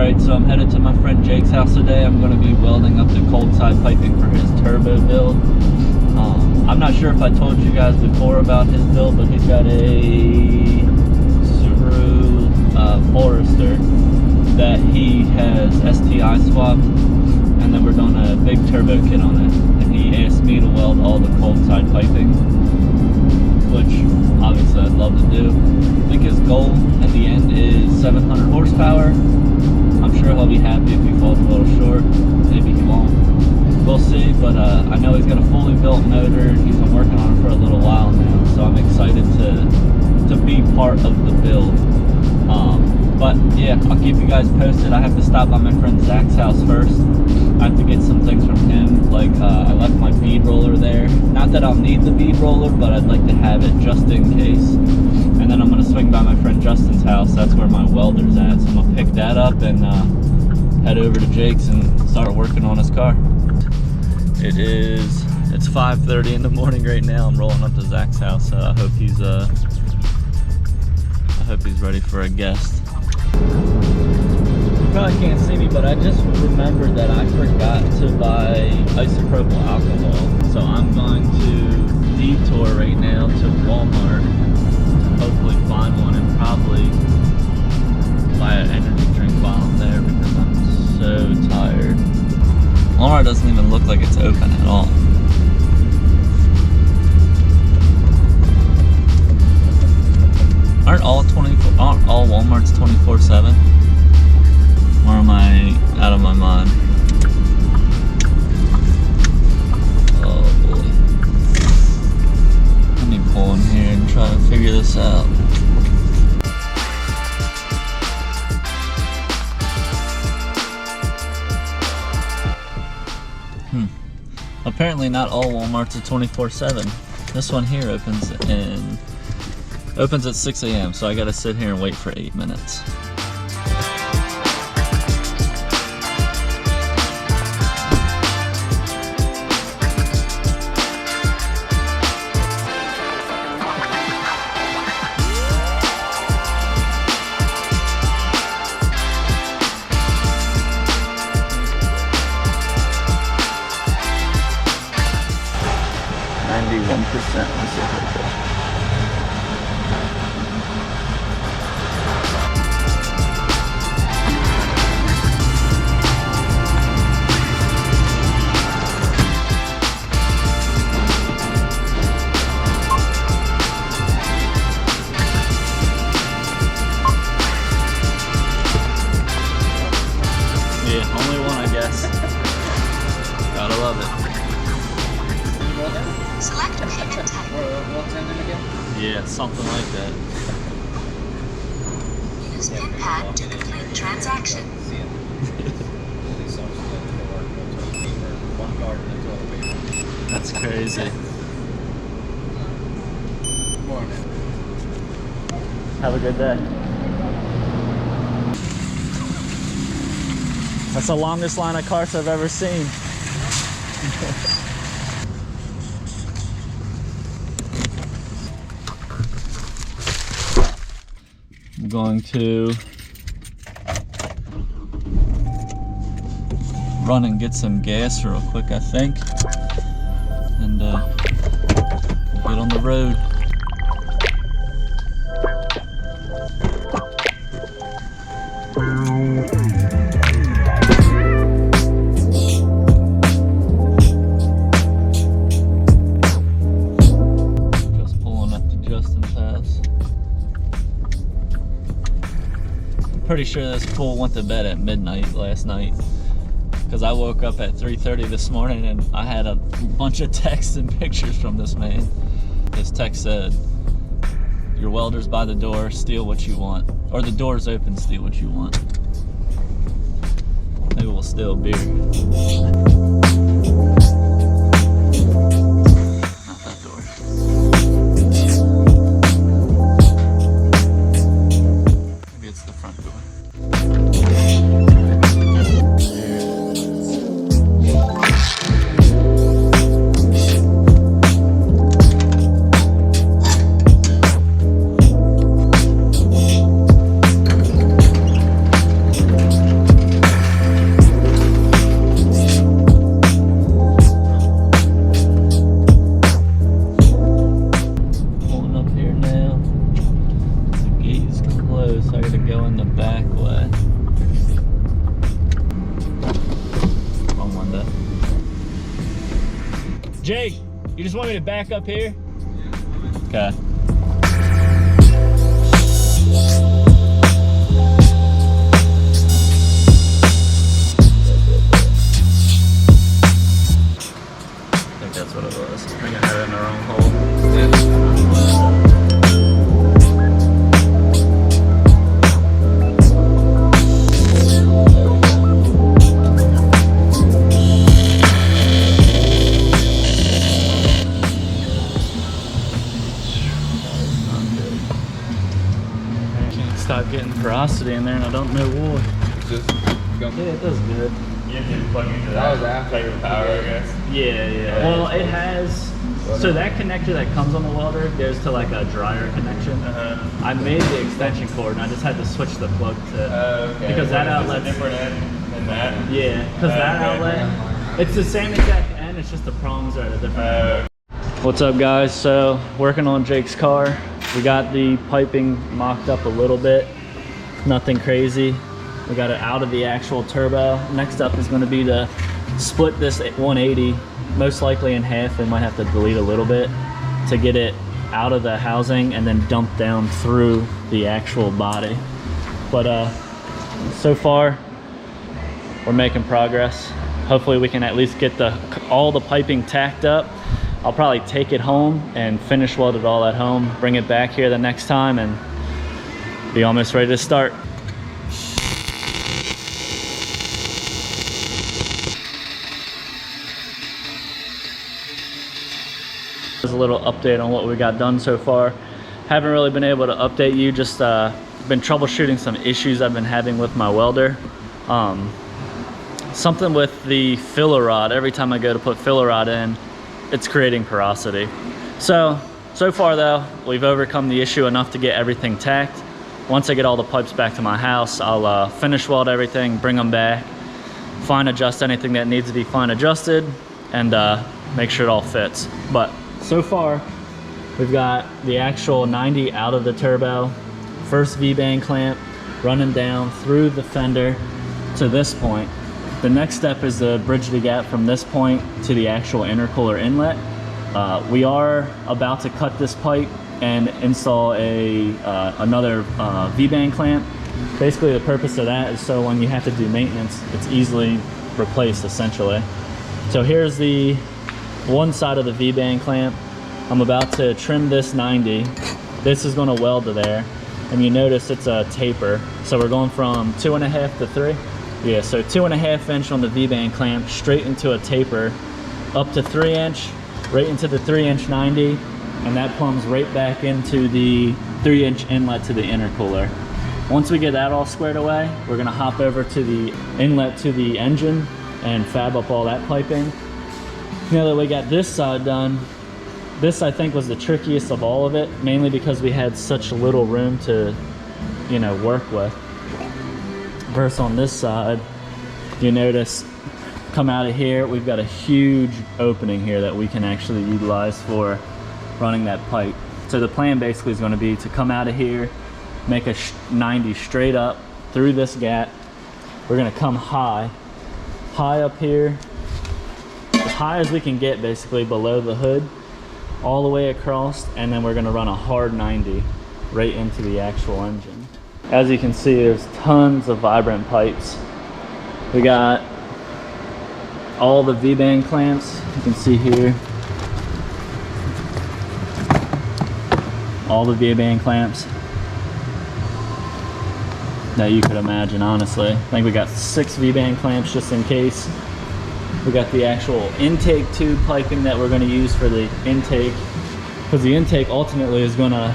Alright, so I'm headed to my friend Jake's house today. I'm going to be welding up the cold side piping for his turbo build. I'm not sure if I told you guys before about his build, but he's got a Subaru Forester that he has STI swapped, and then we're doing a big turbo kit on it. And he asked me to weld all the cold side piping, which obviously I'd love to do. I think his goal at the end is 700 horsepower. I'm sure he'll be happy if he falls a little short. Maybe he won't. We'll see, but I know he's got a fully built motor. He's been working on it for a little while now, so I'm excited to be part of the build. But yeah, I'll keep you guys posted. I have to stop by my friend Zach's house first. I have to get some things from him, like I left my bead roller there. Not that I'll need the bead roller, but I'd like to have it just in case. And then I'm going to swing by my friend Justin's house. That's where my welder's at, so I'm going to pick that up and head over to Jake's and start working on his car. It's 5:30 in the morning right now. I'm rolling up to Zach's house. I hope he's ready for a guest. You probably can't see me, but I just remembered that I forgot to buy isopropyl alcohol. So I'm going to detour right now to Walmart to hopefully find one and probably buy an energy drink while I'm there because I'm so tired. Walmart doesn't even look like it's open at all. Aren't all Walmarts 24/7? Or am I out of my mind? Oh boy. Let me pull in here and try to figure this out. Apparently not all Walmarts are 24/7. This one here opens at 6 a.m. so I gotta sit here and wait for 8 minutes. Yeah, only one, I guess. Gotta love it. Select payment type. Yeah, something like that. Use PIN pad to complete transaction. That's crazy. Have a good day. That's the longest line of carts I've ever seen. I'm going to run and get some gas real quick, I think, and get on the road. Just pulling up to Justin's house. Pretty sure this fool went to bed at midnight last night, because I woke up at 3:30 this morning and I had a bunch of texts and pictures from this man. His text said, "Your welder's by the door, steal what you want." Or the door's open, steal what you want. Maybe we'll steal beer. Not that door. Maybe it's the front door. me to back up here? Okay. I think that's what it was. Bringing her in the wrong hole. Stop getting porosity in there, and I don't know why. Yeah, it does good. You have to plug into that. Plug your power, I guess. Yeah. Well, it has. So that connector that comes on the welder goes to like a dryer connection. I made the extension cord, and I just had to switch the plug to because that outlet's a different end than that. Yeah, because that outlet, it's the same exact end. It's just the prongs are at a different end. What's up, guys? So working on Jake's car. We got the piping mocked up a little bit, nothing crazy. We got it out of the actual turbo. Next up is going to be to split this 180, most likely in half. We might have to delete a little bit to get it out of the housing and then dump down through the actual body. But so far, we're making progress. Hopefully we can at least get all the piping tacked up. I'll probably take it home and finish weld it all at home, bring it back here the next time, and be almost ready to start. There's a little update on what we got done so far. Haven't really been able to update you, just been troubleshooting some issues I've been having with my welder. Something with the filler rod. Every time I go to put filler rod in, it's creating porosity. So far though, we've overcome the issue enough to get everything tacked. Once I get all the pipes back to my house, I'll finish weld everything, bring them back, fine adjust anything that needs to be fine adjusted, and make sure it all fits. But so far, we've got the actual 90 out of the turbo, first V-band clamp running down through the fender to this point. The next step is to bridge the gap from this point to the actual intercooler inlet. We are about to cut this pipe and install another V-band clamp. Basically the purpose of that is so when you have to do maintenance, it's easily replaced essentially. So here's the one side of the V-band clamp. I'm about to trim this 90. This is going to weld to there, and you notice it's a taper. So we're going from 2.5 to 3. Yeah, so 2.5 inch on the V-band clamp, straight into a taper, up to 3 inch, right into the 3 inch 90, and that plumbs right back into the 3 inch inlet to the intercooler. Once we get that all squared away, we're gonna hop over to the inlet to the engine and fab up all that piping. Now that we got this side done, this I think was the trickiest of all of it, mainly because we had such little room to, work with. Versus on this side, you notice come out of here, we've got a huge opening here that we can actually utilize for running that pipe. So the plan basically is going to be to come out of here, make a 90 straight up through this gap. We're going to come high up here, as high as we can get basically below the hood, all the way across, and then we're going to run a hard 90 right into the actual engine. As you can see, there's tons of vibrant pipes. We got all the V-band clamps, you can see here. All the V-band clamps that you could imagine, honestly. I think we got 6 V-band clamps just in case. We got the actual intake tube piping that we're going to use for the intake, because the intake ultimately is going to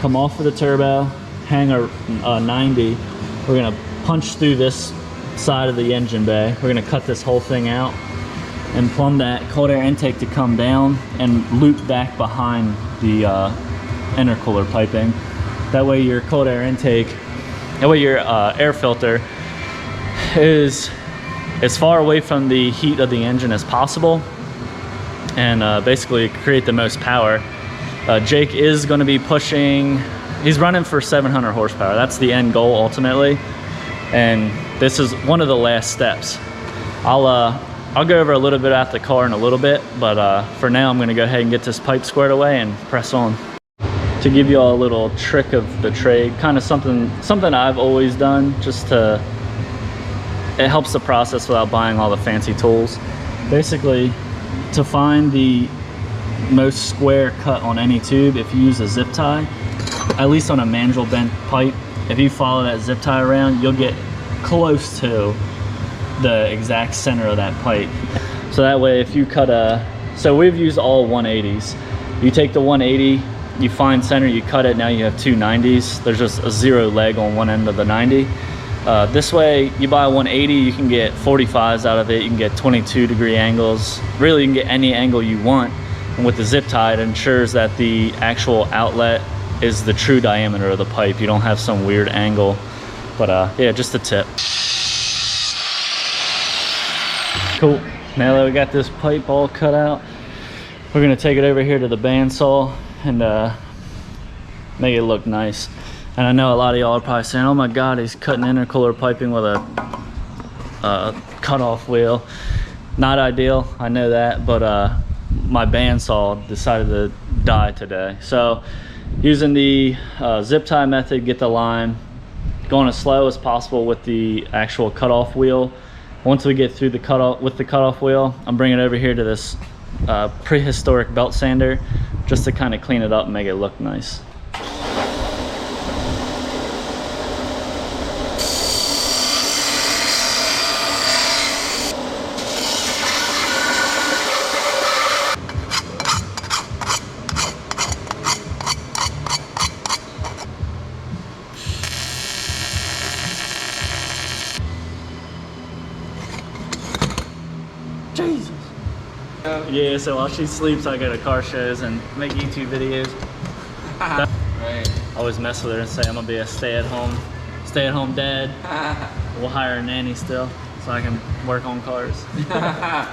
come off of the turbo, hang a 90. We're going to punch through this side of the engine bay. We're going to cut this whole thing out and plumb that cold air intake to come down and loop back behind the intercooler piping. That way your cold air intake, that way your air filter is as far away from the heat of the engine as possible, and basically create the most power. Jake is going to be pushing, he's running for 700 horsepower. That's the end goal ultimately, and this is one of the last steps. I'll I'll go over a little bit at the car in a little bit, but for now I'm gonna go ahead and get this pipe squared away and press on. To give you all a little trick of the trade, kind of something I've always done, just to, it helps the process without buying all the fancy tools. Basically, to find the most square cut on any tube, if you use a zip tie, at least on a mandrel bent pipe, if you follow that zip tie around, you'll get close to the exact center of that pipe. So that way, if you cut so we've used all 180s. You take the 180, you find center, you cut it, now you have two 90s. There's just a 0 leg on one end of the 90. This way, you buy a 180, you can get 45s out of it, you can get 22-degree angles. Really, you can get any angle you want. And with the zip tie, it ensures that the actual outlet is the true diameter of the pipe. You don't have some weird angle. But yeah, just a tip. Cool. Now that we got this pipe all cut out, we're gonna take it over here to the bandsaw and make it look nice. And I know a lot of y'all are probably saying, oh my God, he's cutting intercooler piping with a cutoff wheel. Not ideal, I know that, but my bandsaw decided to die today. So using the zip tie method, get the line going as slow as possible with the actual cutoff wheel. Once we get through the cutoff wheel, I'm bringing it over here to this prehistoric belt sander just to kind of clean it up and make it look nice. Jesus. Yeah, so while she sleeps, I go to car shows and make YouTube videos. Right. I always mess with her and say I'm gonna be a stay-at-home dad. We'll hire a nanny still, so I can work on cars. Got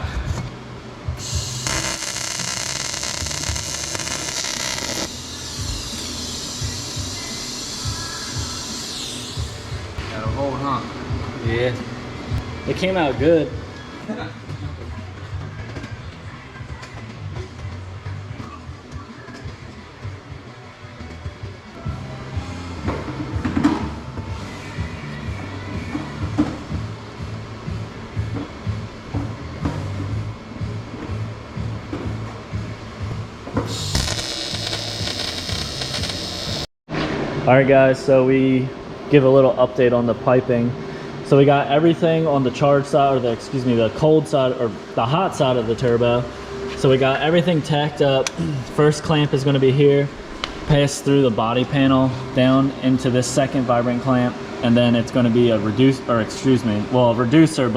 a hold, huh? Yeah. It came out good. All right guys, so we give a little update on the piping. So we got everything on the charged side, or the cold side, or the hot side of the turbo. So we got everything tacked up. First clamp is gonna be here, pass through the body panel down into this second vibrant clamp, and then it's gonna be a reducer, but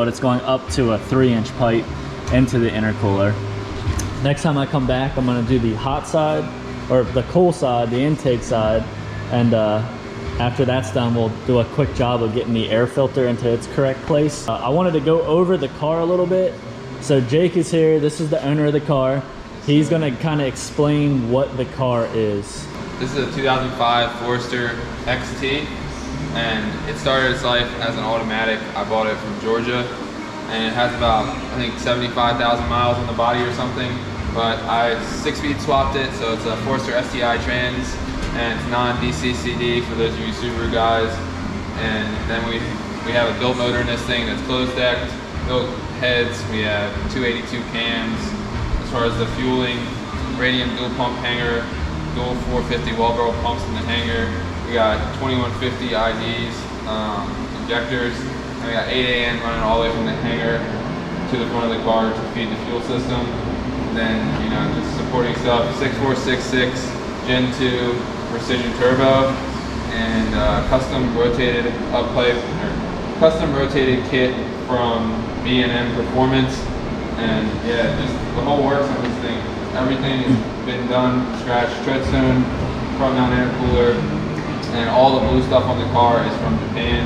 it's going up to a 3-inch pipe into the intercooler. Next time I come back, I'm gonna do the hot side, or the cool side, the intake side, and after that's done, we'll do a quick job of getting the air filter into its correct place. I wanted to go over the car a little bit. So Jake is here, this is the owner of the car. He's gonna kind of explain what the car is. This is a 2005 Forester XT, and it started its life as an automatic. I bought it from Georgia, and it has about, I think, 75,000 miles on the body or something. But I 6-speed swapped it, so it's a Forester STI trans, and it's non-DC/CD for those of you Subaru guys. And then we have a built motor in this thing that's closed decked, built heads. We have 282 cams. As far as the fueling, radium dual pump hanger, dual 450 well barrel pumps in the hanger. We got 2150 IDs, injectors, and we got 8AN running all the way from the hanger to the front of the car to feed the fuel system. And then, you know, just supporting stuff, 6466 Gen 2 precision turbo, and custom rotated uppipe, or custom rotated kit from B&M Performance. And yeah, just the whole works on this thing. Everything's been done, scratched, treadstone, front mount intercooler, and all the blue stuff on the car is from Japan.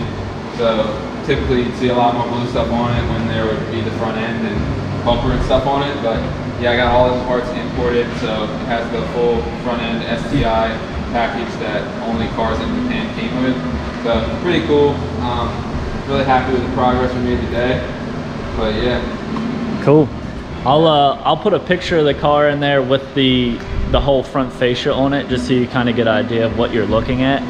So typically you'd see a lot more blue stuff on it when there would be the front end and bumper and stuff on it, but yeah, I got all those parts imported, so it has the full front end STI package that only cars in Japan came with. So pretty cool. Really happy with the progress we made today. But yeah. Cool. I'll put a picture of the car in there with the whole front fascia on it, just so you kind of get an idea of what you're looking at.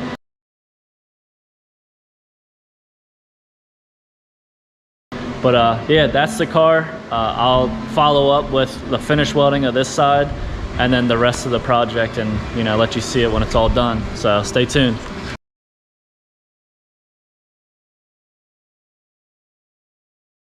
But yeah, that's the car. I'll follow up with the finish welding of this side and then the rest of the project, and let you see it when it's all done. So stay tuned.